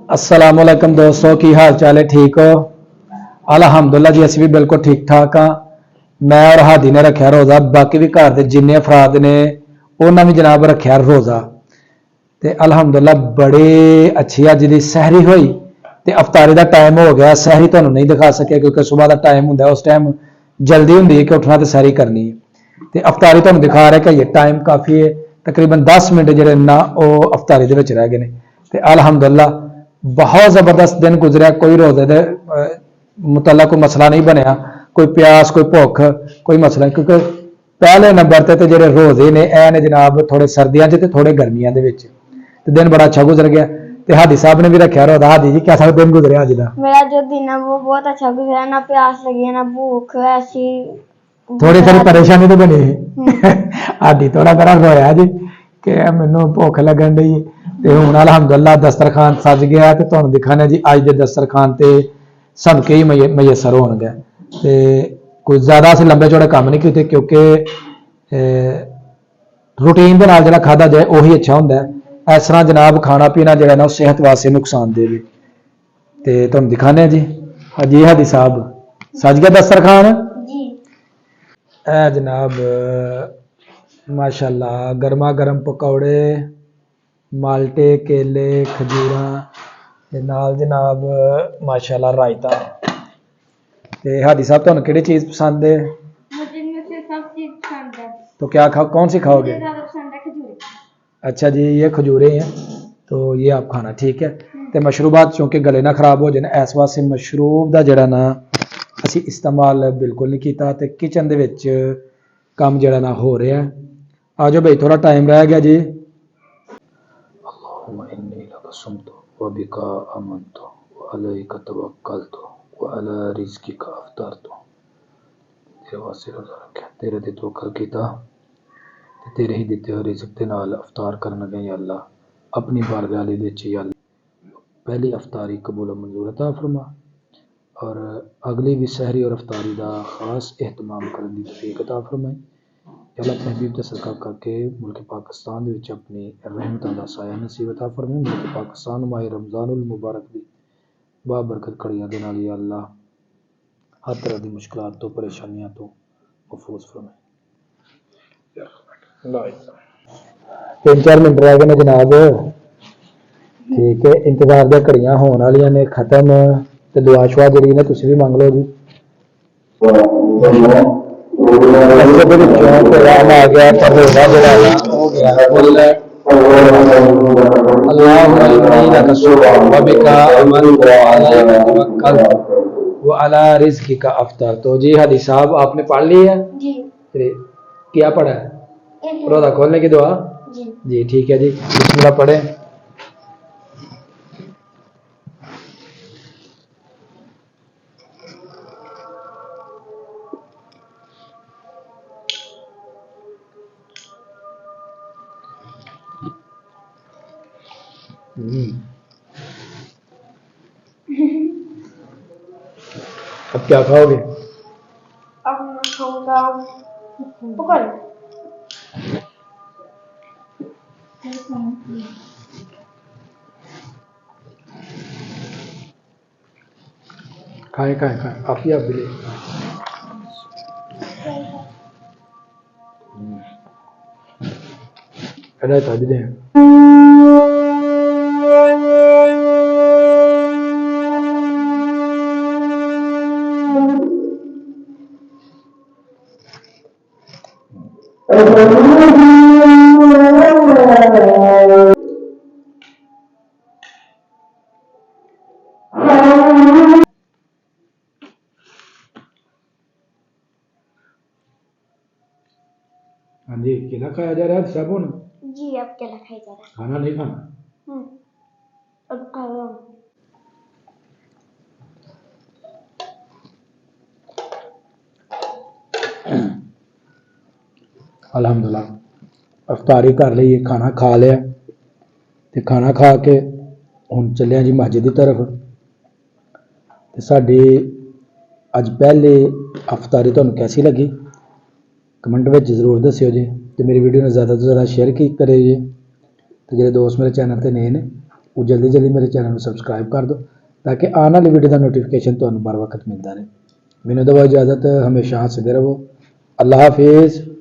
अस्सलाम वालेकुम दोस्तों, की हाल चाल है? ठीक हो? अल्हम्दुलिल्लाह जी, असी भी बिल्कुल ठीक ठाक हाँ। मैं और हादी ने रखा रोज़ा, बाकी भी घर के जिन्ने अफराद ने उन्होंने भी जनाब रखा रोज़ा। तो अल्हम्दुलिल्लाह बड़ी अच्छी अज की सहरी हुई। तो अफतारी का टाइम हो गया, सहरी तुहानू नहीं दिखा सके क्योंकि सुबह का टाइम होंगे, उस टाइम जल्दी होंगी है कि उठना तो सहरी करनी है। तो अफतारी तुहानू दिखा रहा कि ये टाइम काफ़ी है, तकरीबन 10 मिनट जोड़े ना वो अफतारी के रह गए। तो अल्हम्दुलिल्लाह बहुत ज़बरदस्त दिन गुजरिया, कोई रोज़े के मुतल्लक कोई मसला नहीं बनया, कोई प्यास कोई भुख कोई मसला नहीं, क्योंकि पहले नंबर से तो जो रोज़े ने ए ने जनाब थोड़े सर्दियों से थोड़े गर्मियों के तो दिन बड़ा अच्छा गुजर गया। तो हादी साहब ने भी रखा रोज़ा। हादी जी कैसा दिन गुजरिया अज का? मेरा जो दिन है वो बहुत अच्छा गुजरा, ना प्यास लगी ना भूख, ऐसी थोड़ी सारी परेशानी तो बनी हादी थोड़ा बड़ा रोया जी कि मैनू भुख लगन डी। तो हूँ अलहमदुल्ला दस्तरखान सज गया, तो तुहानू दिखाने जी अज के दस्तरखान से सदके ही मयसर हो गए। तो कुछ ज़्यादा अस लंबे चौड़े काम नहीं किए क्योंकि रूटीन के नाल खाधा जाए वही अच्छा होंगे। इस तरह जनाब खाना पीना जो ना सेहत वास्ते नुकसानदेह भी। तो तुम दिखाने जी हाजी हादी साहब सज गया दस्तरखान जी। ए जनाब माशाल्लाह गर्मा गर्म पकौड़े, माल्टे, केले, खजूरा नाल जनाब माशाल्लाह रायता। ते हादी साहब तुहानू किहड़ी चीज़ पसंद है? मुझे इनमें से सब चीज पसंद है। तो क्या कौन सी खाओगे? मुझे ज्यादा पसंद है खजूर। अच्छा जी, ये खजूरें हैं तो ये आप खाना ठीक है। तो मशरूबात चूँकि गले ना खराब हो जाए, इस वास्ते मशरूब का जड़ा ना असी इस्तेमाल बिल्कुल नहीं किया। तो किचन दे विच काम जड़ा ना हो रहा है। आ जाओ भाई, थोड़ा टाइम रह गया जी। अल्लाहुम्मा इन्नी लका सुमतु व बिका आमनतु व अलैका तवक्कलतु व अला रिज़्किका अफ़्तरतु। तेरे वास्ते रोज़ा रखा, तेरे ते तवक्कल कीता, तेरे ही दिते हुए रिज़्क दे नाल अफ़तार करन लगे। या अल्लाह अपनी बारगाह दे विच या पहली अफ़तारी कबूल मंजूर अता फरमा और अगली भी सहरी और अफ़तारी का खास एहतमाम करने की तौफीक अता फरमाई। अल्लाह अपने हबीब का सदका करके मुल्क पाकिस्तान विच अपनी रहमतां दा साया नसीब अता फरमाई। मुल्क पाकिस्तान माह रमज़ानुल मुबारक दी बाबरकत घड़ियां दे नाल या अल्लाह हर तरह की मुश्किलात तो परेशानियां तो महफूज फरमाए। 3-4 मिनट रह गए ने जनाब। ठीक है, इंतजार दी घड़ियां होने वालियां ने खत्म। तो दुआ शुआ जी ने तुम भी मंग लो जी। आ गया तो रोज़ा जड़ा हो गया फुल। अल्लाहुम्मा इन्नी लका सुम्तु व बिका आमनतु व अलैका तवक्कलतु व अला रिज़्किका अफ़्तर। तो जी हादी साहब आपने पढ़ ली है जी। क्या पढ़ा है? रोज़ा खोलने की दुआ जी ठीक है जी, बिस्मिल्लाह पढ़े। अब क्या खाओगे? अब मैं खाऊंगा पकौड़े। खाए खाए खाए आप ही आप भी ले। था भी दें। हाँ जी, केला खाया जा रहा है सब हुन? जी अब केला खाई जा रहा है। खाना नहीं खाना? अब खा रहा हूँ। अल्हम्दुलिल्लाह अफतारी कर ली, खाना खा लिया। तो खाना खा के हुन चलिया जी मस्जिद की तरफ। तो साडी अज पहली अफतारी तुहानू कैसी लगी कमेंट में जरूर दस्सिओ जी। तो मेरी वीडियो ने ज़्यादा तो ज़्यादा शेयर की करे जी। तो जो दोस्त मेरे चैनल पर नए ने ਉਹ ਜਲਦੀ ਜਲਦੀ ਮੇਰੇ ਚੈਨਲ ਨੂੰ ਸਬਸਕ੍ਰਾਈਬ ਕਰ ਦਿਓ ਤਾਂ ਕਿ ਆਉਣ ਵਾਲੀ ਵੀਡੀਓ ਦਾ ਨੋਟੀਫਿਕੇਸ਼ਨ ਤੁਹਾਨੂੰ बर वक्त मिलता रहे। ਮੈਨੂੰ ਦਿਓ इजाज़त, हमेशा हंसते रहो। अल्लाह हाफिज़।